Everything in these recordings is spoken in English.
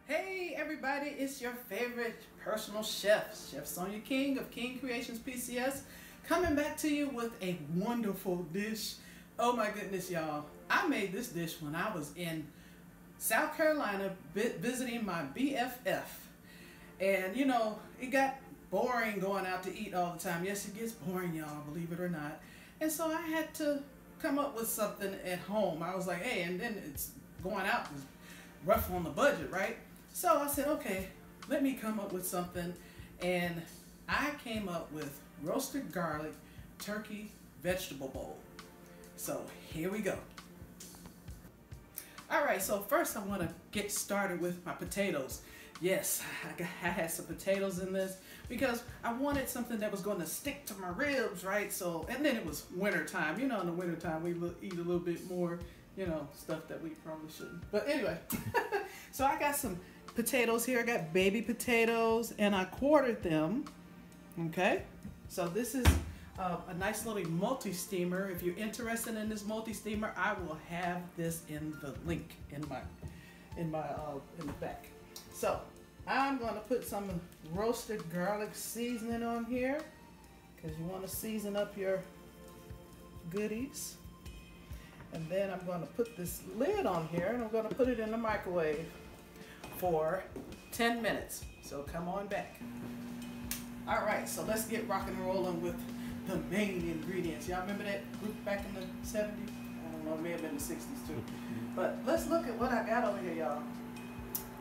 Hey everybody, it's your favorite personal chef, Chef Sonia King of King Creations PCS, coming back to you with a wonderful dish. Oh my goodness, y'all. I made this dish when I was in South Carolina visiting my BFF. And you know, it got boring going out to eat all the time. Yes, it gets boring, y'all, believe it or not. And so I had to come up with something at home. I was like, hey, and then it's going out is rough on the budget, right? So I said, okay, let me come up with something. And I came up with roasted garlic turkey vegetable bowl. So here we go. All right, so first I want to get started with my potatoes. Yes, I had some potatoes in this because I wanted something that was going to stick to my ribs, right? So, and then it was winter time. You know, in the winter time we eat a little bit more, you know, stuff that we probably shouldn't. But anyway, so I got some potatoes here. I got baby potatoes and I quartered them. Okay, so this is a nice little multi-steamer. If you're interested in this multi-steamer, I will have this in the link in the back. So I'm going to put some roasted garlic seasoning on here because you want to season up your goodies. And then I'm going to put this lid on here and I'm going to put it in the microwave for 10 minutes. So come on back. All right, so let's get rock and rolling with the main ingredients. Y'all remember that group back in the 70s? I don't know, it may have been the 60s too. But let's look at what I got over here, y'all.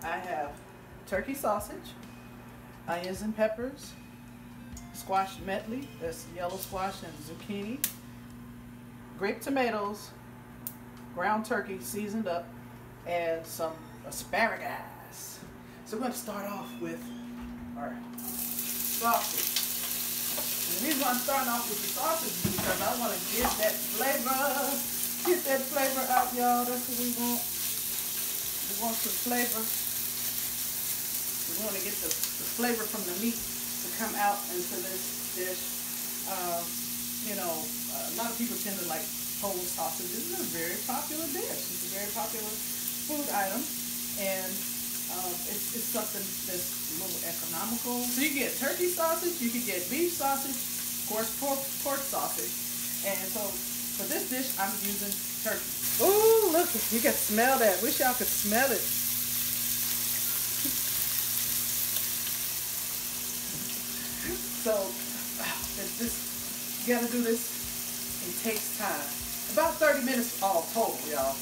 I have turkey sausage, onions and peppers, squash medley, that's yellow squash and zucchini, grape tomatoes, ground turkey seasoned up, and some asparagus. So we're going to start off with our sausage. And the reason why I'm starting off with the sausage is because I want to get that flavor out, y'all. That's what we want. We want some flavor. We want to get the flavor from the meat to come out into this dish. You know, a lot of people tend to like whole sausages. This is a very popular dish. It's a very popular food item, and it's something that's a little economical. So you get turkey sausage, you can get beef sausage, of course pork sausage, and so for this dish I'm using turkey. Ooh, look, you can smell that. Wish y'all could smell it. So you gotta do this. It takes time. About 30 minutes all total, y'all.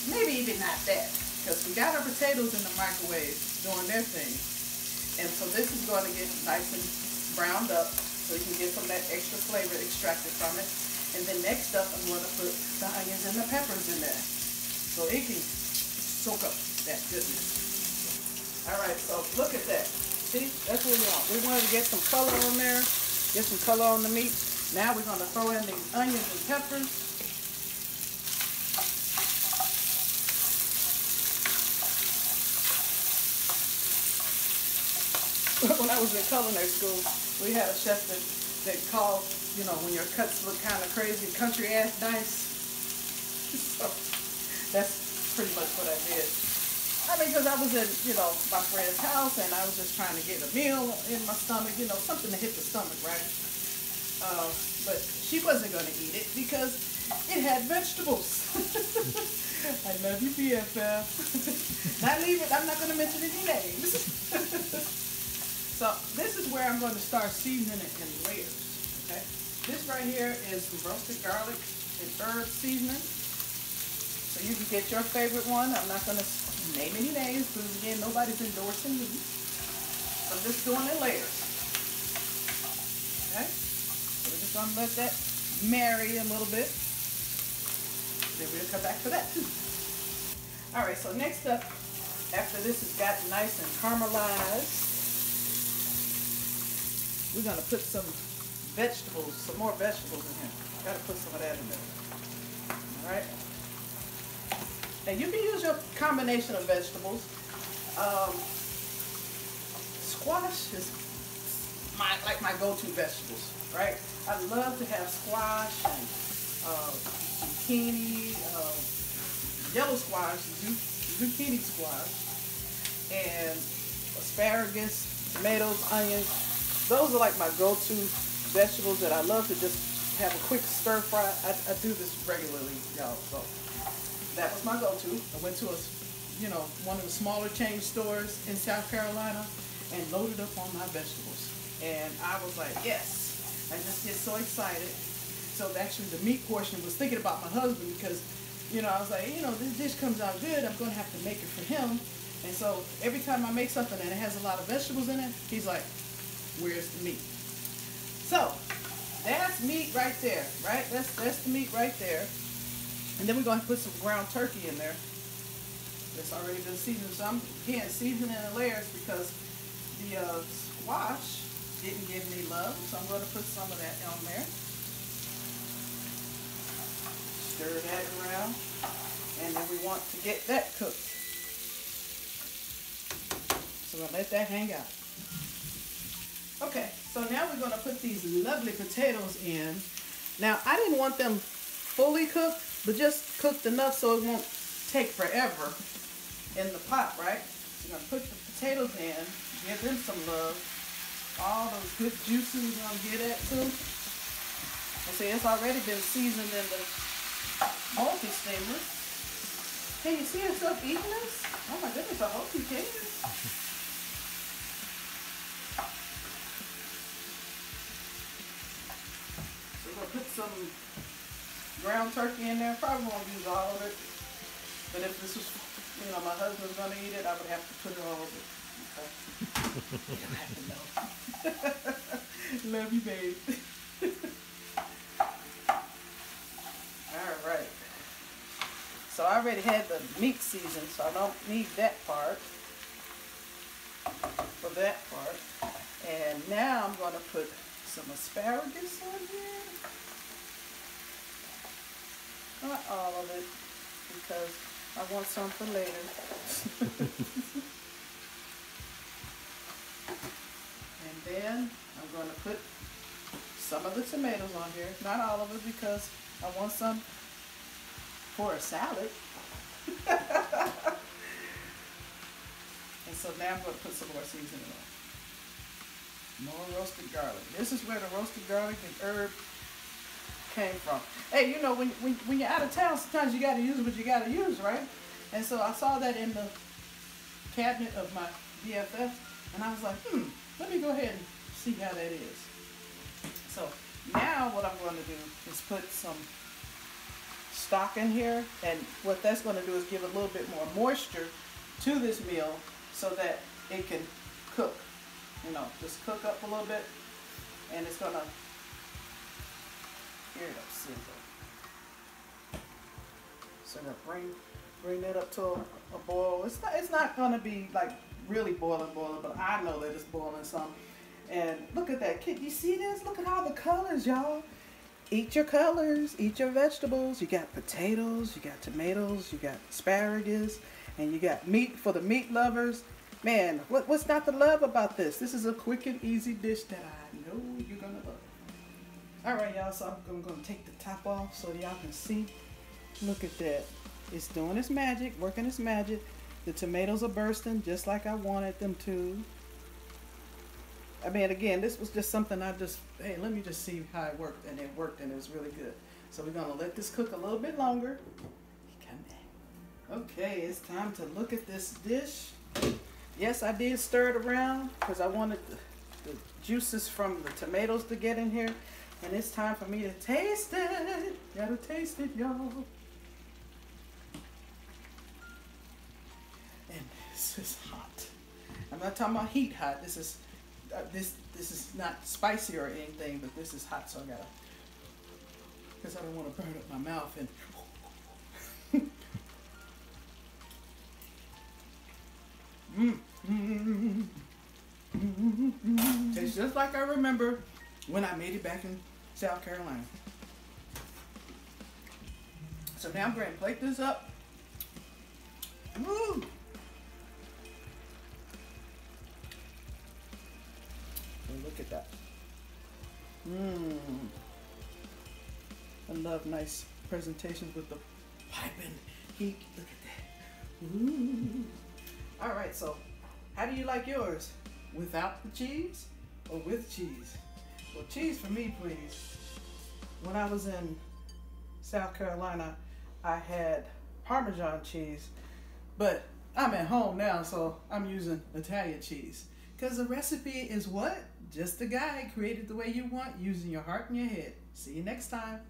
Maybe even not that, because we got our potatoes in the microwave doing their thing. And so this is going to get nice and browned up so you can get some of that extra flavor extracted from it. And then next up, I'm going to put the onions and the peppers in there so it can soak up that goodness. All right, so look at that. See, that's what we want. We wanted to get some color on there, get some color on the meat. Now we're going to throw in the onions and peppers. When I was in culinary school, we had a chef that called, you know, when your cuts look kind of crazy, country ass nice. So that's pretty much what I did. I mean, because I was in, you know, my friend's house and I was just trying to get a meal in my stomach, you know, something to hit the stomach, right? But she wasn't going to eat it because it had vegetables. I love you, BFF. I'm not going to mention any names. So this is where I'm going to start seasoning it in layers. Okay, this right here is the roasted garlic and herb seasoning. So you can get your favorite one. I'm not going to name any names because again, nobody's endorsing me. I'm just doing it in layers. Okay. So we're just going to let that marry a little bit. Then we'll come back for that too. All right, so next up, after this has gotten nice and caramelized, we're going to put some vegetables, some more vegetables in here. Got to put some of that in there. All right. And you can use your combination of vegetables. Squash is like my go-to vegetables, right? I love to have squash and zucchini, yellow squash, zucchini squash, and asparagus, tomatoes, onions. Those are like my go-to vegetables that I love to just have a quick stir fry. I do this regularly, y'all. So that was my go-to. I went to one of the smaller chain stores in South Carolina and loaded up on my vegetables. And I was like, yes. I just get so excited. So actually the meat portion was thinking about my husband because, I was like, this dish comes out good. I'm going to have to make it for him. And so every time I make something and it has a lot of vegetables in it, he's like, where's the meat? So that's meat right there, right? That's the meat right there. And then we're going to put some ground turkey in there. It's already been seasoned. So I'm, again, seasoning in layers because the squash didn't give me love. So I'm going to put some of that on there. Stir that around. And then we want to get that cooked. So we're going to let that hang out. Okay, so now we're going to put these lovely potatoes in. Now, I didn't want them fully cooked, but just cooked enough so it won't take forever in the pot, right? So you're going to put the potatoes in, give them some love. All those good juices you're going to get at too. And see, it's already been seasoned in the multi-steamer. Can you see yourself eating this? Oh my goodness, I hope you can. So we're going to put some ground turkey in there. Probably won't use all of it. But if this was, my husband's going to eat it, I would have to put it all over. Okay. You don't have to know. Love you, babe. All right. So I already had the meat seasoned, so I don't need that part for that part. And now I'm going to put some asparagus on here. Not all of it, because I want some for later. And then I'm going to put some of the tomatoes on here. Not all of it, because I want some for a salad. And so now I'm going to put some more seasoning on. More roasted garlic. This is where the roasted garlic and herb came from. Hey, when you're out of town, sometimes you got to use what you got to use, right? And so I saw that in the cabinet of my BFF, and I was like, let me go ahead and see how that is. So now what I'm going to do is put some stock in here, and what that's going to do is give a little bit more moisture to this meal so that it can cook. Just cook up a little bit, and it's going to, here it up, sizzle. So I'm going to bring that up to a boil. It's not going to be like really boiling, but I know that it's boiling some. And look at that. Can you see this? Look at all the colors, y'all. Eat your colors, eat your vegetables. You got potatoes, you got tomatoes, you got asparagus, and you got meat for the meat lovers. Man, what's not to love about this? This is a quick and easy dish that I know you're going to love. All right, y'all, so I'm going to take the top off so y'all can see. Look at that. It's doing its magic, working its magic. The tomatoes are bursting just like I wanted them to. I mean, again, this was just something hey, let me just see how it worked. And it worked, and it was really good. So we're going to let this cook a little bit longer. Come back. Okay, it's time to look at this dish. Yes, I did stir it around because I wanted the juices from the tomatoes to get in here. And it's time for me to taste it. Gotta taste it, y'all. And this is hot. I'm not talking about heat hot. This is this is not spicy or anything, but this is hot, so I gotta, because I don't want to burn up my mouth. And tastes just like I remember when I made it back in South Carolina. So now I'm going to plate this up. Woo! And look at that. I love nice presentations with the piping heat. Look at that. Ooh. All right, so How do you like yours? Without the cheese or with cheese? Well, cheese for me, please. When I was in South Carolina, I had Parmesan cheese, but I'm at home now, so I'm using Italian cheese. Because the recipe is what? Just a guide created the way you want, using your heart and your head. See you next time.